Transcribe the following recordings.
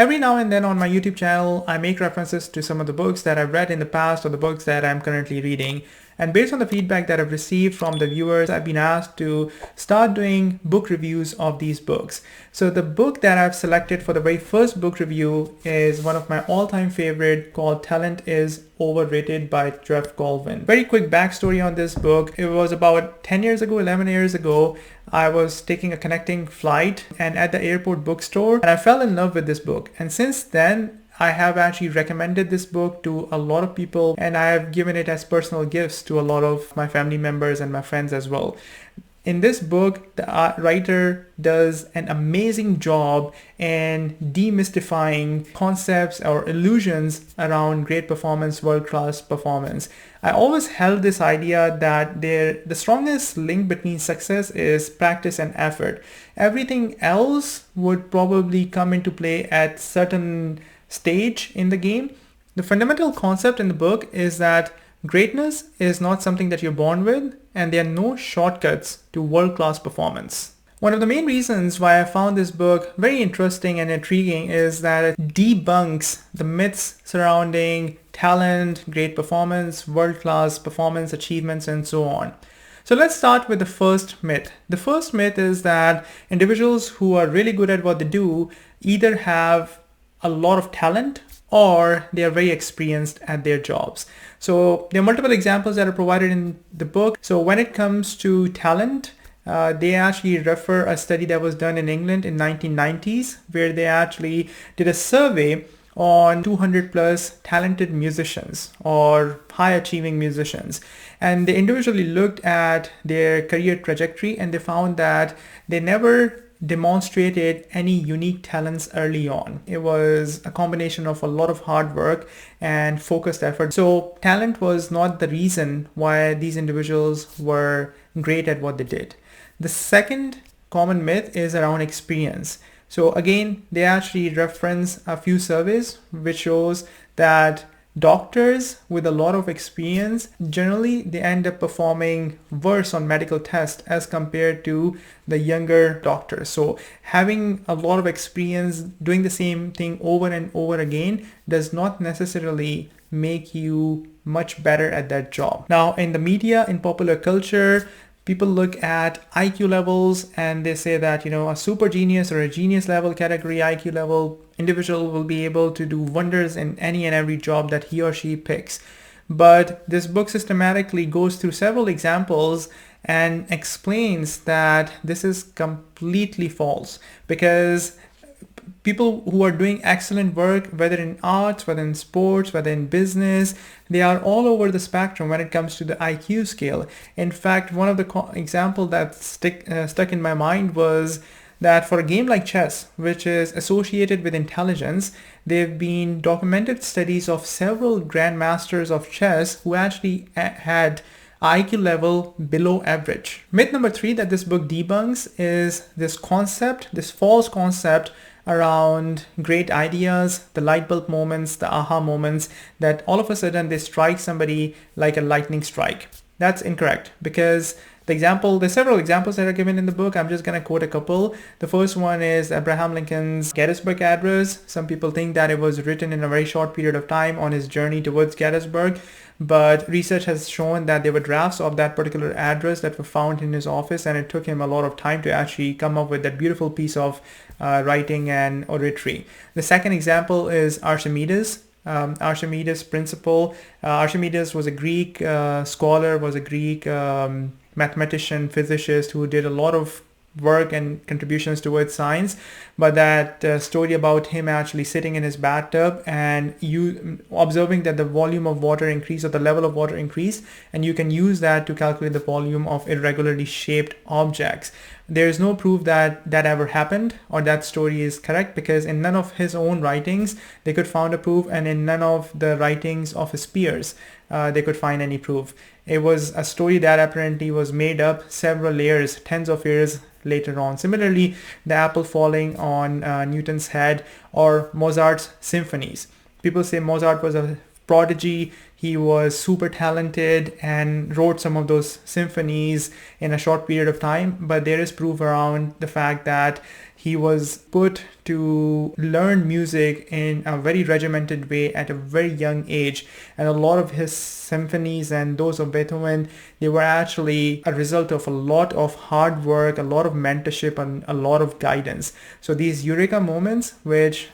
Every now and then on my YouTube channel, I make references to some of the books that I've read in the past or the books that I'm currently reading. And based on the feedback that I've received from the viewers, I've been asked to start doing book reviews of these books. So the book that I've selected for the very first book review is one of my all-time favorite, called Talent is Overrated by Geoff Colvin. Very quick backstory on this book. It was about 10 years ago, 11 years ago. I was taking a connecting flight and at the airport bookstore, and I fell in love with this book. And since then, I have actually recommended this book to a lot of people, and I have given it as personal gifts to a lot of my family members and my friends as well. In this book, the writer does an amazing job in demystifying concepts or illusions around great performance, world-class performance. I always held this idea that the strongest link between success is practice and effort. Everything else would probably come into play at certain stage in the game. The fundamental concept in the book is that greatness is not something that you're born with, and there are no shortcuts to world-class performance. One of the main reasons why I found this book very interesting and intriguing is that it debunks the myths surrounding talent, great performance, world-class performance achievements, and so on. So let's start with the first myth. The first myth is that individuals who are really good at what they do either have a lot of talent or they are very experienced at their jobs. So there are multiple examples that are provided in the book. So when it comes to talent, they actually refer a study that was done in England in 1990s, where they actually did a survey on 200 plus talented musicians or high achieving musicians. And they individually looked at their career trajectory, and they found that they never demonstrated any unique talents early on. It was a combination of a lot of hard work and focused effort. So talent was not the reason why these individuals were great at what they did. The second common myth is around experience. So again, they actually reference a few surveys which shows that doctors with a lot of experience, generally they end up performing worse on medical tests as compared to the younger doctors. So having a lot of experience doing the same thing over and over again does not necessarily make you much better at that job. Now in the media, in popular culture, people look at IQ levels and they say that, a super genius or a genius level category IQ level individual will be able to do wonders in any and every job that he or she picks. But this book systematically goes through several examples and explains that this is completely false, because people who are doing excellent work, whether in arts, whether in sports, whether in business, they are all over the spectrum when it comes to the IQ scale. In fact, one of the example that stuck in my mind was that for a game like chess, which is associated with intelligence, there have been documented studies of several grandmasters of chess who actually had IQ level below average. Myth number 3 that this book debunks is this false concept around great ideas, the light bulb moments, the aha moments, that all of a sudden they strike somebody like a lightning strike. That's incorrect, because there's several examples that are given in the book. I'm just going to quote a couple. The first one is Abraham Lincoln's Gettysburg Address. Some people think that it was written in a very short period of time on his journey towards Gettysburg, but research has shown that there were drafts of that particular address that were found in his office, and it took him a lot of time to actually come up with that beautiful piece of writing and oratory. The second example is Archimedes. Archimedes' principle. Archimedes was a Greek scholar, was a Greek mathematician, physicist who did a lot of work and contributions towards science, but that story about him actually sitting in his bathtub and observing that the volume of water increased or the level of water increased, and you can use that to calculate the volume of irregularly shaped objects. There is no proof that that ever happened or that story is correct, because in none of his own writings they could find a proof, and in none of the writings of his peers they could find any proof. It was a story that apparently was made up several layers, tens of years later on. Similarly, the apple falling on Newton's head, or Mozart's symphonies. People say Mozart was a prodigy. He was super talented and wrote some of those symphonies in a short period of time, but there is proof around the fact that he was put to learn music in a very regimented way at a very young age, and a lot of his symphonies and those of Beethoven, they were actually a result of a lot of hard work, a lot of mentorship, and a lot of guidance. So these eureka moments, which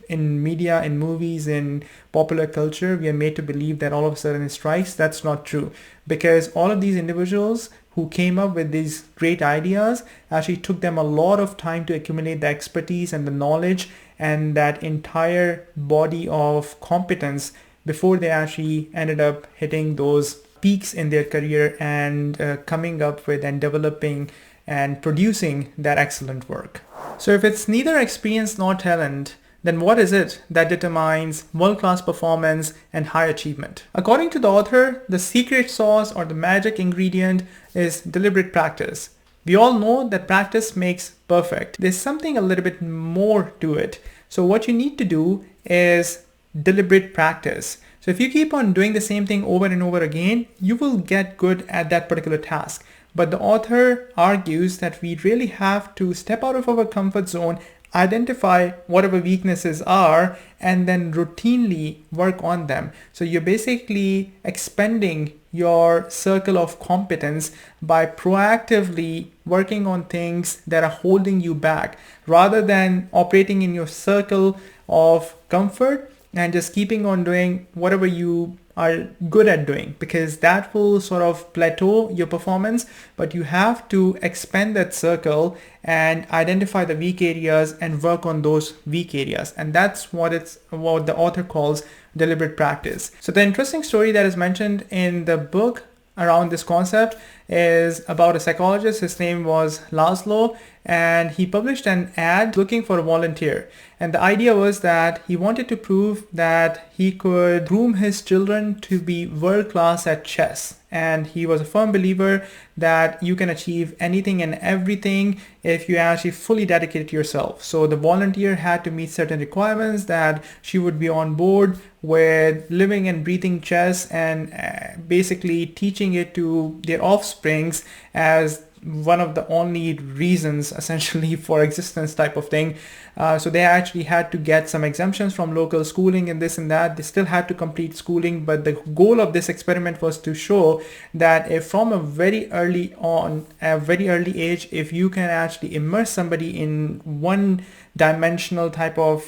in media, in movies, in popular culture, we are made to believe that all of a sudden it strikes. That's not true, because all of these individuals who came up with these great ideas actually took them a lot of time to accumulate the expertise and the knowledge and that entire body of competence before they actually ended up hitting those peaks in their career and coming up with and developing and producing that excellent work. So if it's neither experience nor talent, then what is it that determines world-class performance and high achievement? According to the author, the secret sauce or the magic ingredient is deliberate practice. We all know that practice makes perfect. There's something a little bit more to it. So what you need to do is deliberate practice. So if you keep on doing the same thing over and over again, you will get good at that particular task. But the author argues that we really have to step out of our comfort zone, identify whatever weaknesses are, and then routinely work on them. So you're basically expanding your circle of competence by proactively working on things that are holding you back, rather than operating in your circle of comfort and just keeping on doing whatever you are good at doing, because that will sort of plateau your performance. But you have to expand that circle and identify the weak areas and work on those weak areas. And that's what the author calls deliberate practice. So the interesting story that is mentioned in the book around this concept is about a psychologist. His name was Laszlo, and he published an ad looking for a volunteer. And the idea was that he wanted to prove that he could groom his children to be world class at chess. And he was a firm believer that you can achieve anything and everything if you actually fully dedicate yourself. So the volunteer had to meet certain requirements, that she would be on board with living and breathing chess and basically teaching it to their offsprings as one of the only reasons essentially for existence type of thing. So they actually had to get some exemptions from local schooling and this and that. They still had to complete schooling, but the goal of this experiment was to show that if from a very early age, if you can actually immerse somebody in one dimensional type of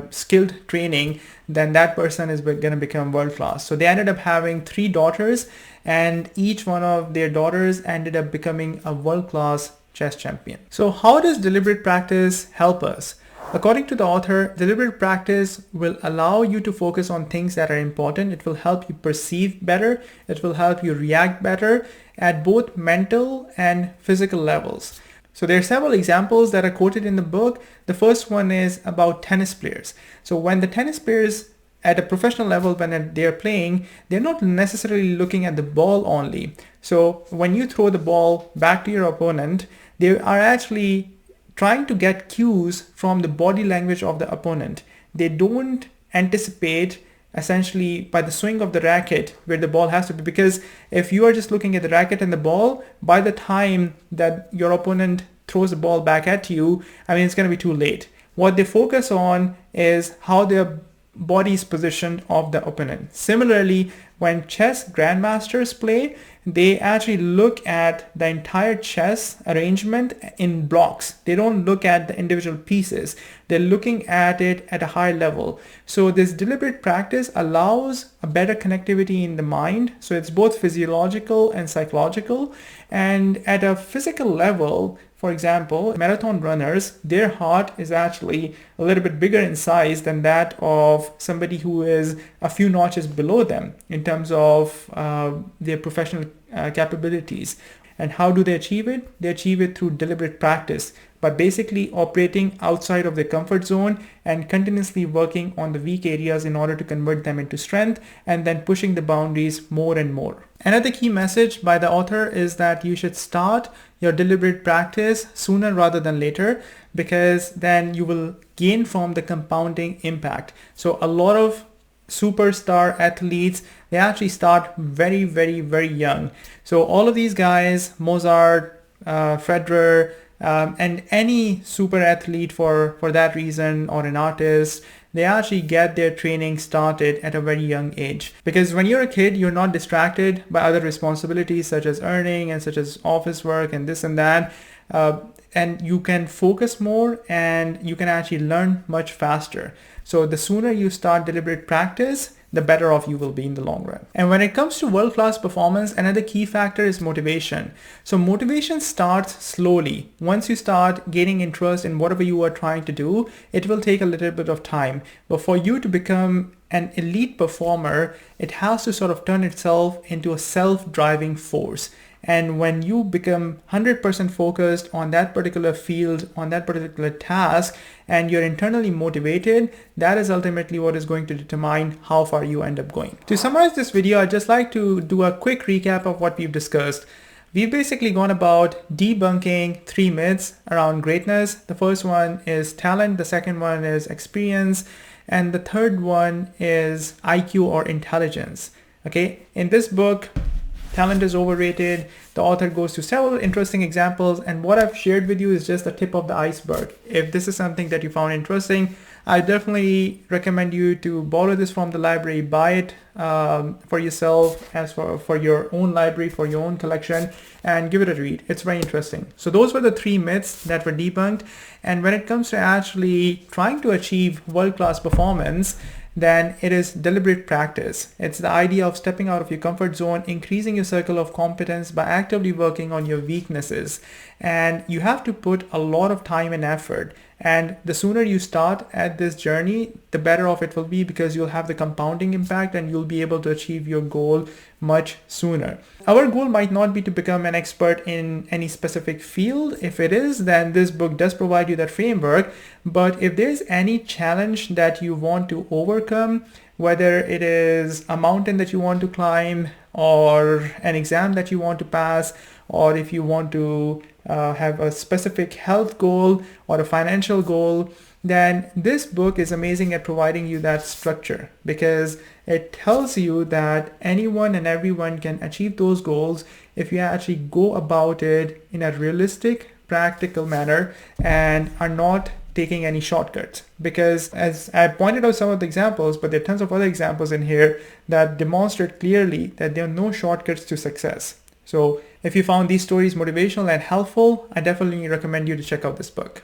skilled training, then that person is going to become world class. So they ended up having 3 daughters, and each one of their daughters ended up becoming a world-class chess champion. So how does deliberate practice help us? According to the author, deliberate practice will allow you to focus on things that are important. It will help you perceive better. It will help you react better at both mental and physical levels. So there are several examples that are quoted in the book. The first one is about tennis players. So when the tennis players at a professional level, when they're playing, they're not necessarily looking at the ball only. So when you throw the ball back to your opponent, they are actually trying to get cues from the body language of the opponent. They don't anticipate essentially by the swing of the racket where the ball has to be, because if you are just looking at the racket and the ball, by the time that your opponent throws the ball back at you, it's going to be too late. What they focus on is how their body is positioned of the opponent. Similarly, when chess grandmasters play, they actually look at the entire chess arrangement in blocks. They don't look at the individual pieces. They're looking at it at a high level. So this deliberate practice allows a better connectivity in the mind. So it's both physiological and psychological. And at a physical level, for example, marathon runners, their heart is actually a little bit bigger in size than that of somebody who is a few notches below them in terms of their professional capabilities. And how do they achieve it? They achieve it through deliberate practice, by basically operating outside of their comfort zone and continuously working on the weak areas in order to convert them into strength, and then pushing the boundaries more and more. Another key message by the author is that you should start your deliberate practice sooner rather than later, because then you will gain from the compounding impact. So a lot of superstar athletes, they actually start very, very, very young. So all of these guys, Mozart, Federer, And any super athlete for that reason, or an artist, they actually get their training started at a very young age. Because when you're a kid, you're not distracted by other responsibilities such as earning and such as office work and this and that. And you can focus more and you can actually learn much faster. So the sooner you start deliberate practice, the better off you will be in the long run. And when it comes to world-class performance, another key factor is motivation. So motivation starts slowly. Once you start gaining interest in whatever you are trying to do, it will take a little bit of time. But for you to become an elite performer, it has to sort of turn itself into a self-driving force. And when you become 100% focused on that particular field, on that particular task, and you're internally motivated, that is ultimately what is going to determine how far you end up going. To summarize this video, I'd just like to do a quick recap of what we've discussed. We've basically gone about debunking 3 myths around greatness. The first one is talent, the second one is experience, and the third one is IQ or intelligence. Okay, in this book, Talent is Overrated, the author goes to several interesting examples, and what I've shared with you is just the tip of the iceberg. If this is something that you found interesting, I definitely recommend you to borrow this from the library, buy it for yourself, as for your own library, for your own collection, and give it a read. It's very interesting. So those were the 3 myths that were debunked. And when it comes to actually trying to achieve world-class performance, then it is deliberate practice. It's the idea of stepping out of your comfort zone, increasing your circle of competence by actively working on your weaknesses. And you have to put a lot of time and effort. And the sooner you start at this journey, the better off it will be, because you'll have the compounding impact and you'll be able to achieve your goal much sooner. Our goal might not be to become an expert in any specific field. If it is, then this book does provide you that framework. But if there's any challenge that you want to overcome, whether it is a mountain that you want to climb, or an exam that you want to pass, or if you want to have a specific health goal or a financial goal, then this book is amazing at providing you that structure, because it tells you that anyone and everyone can achieve those goals if you actually go about it in a realistic, practical manner and are not taking any shortcuts. Because as I pointed out some of the examples, but there are tons of other examples in here that demonstrate clearly that there are no shortcuts to success. So if you found these stories motivational and helpful, I definitely recommend you to check out this book.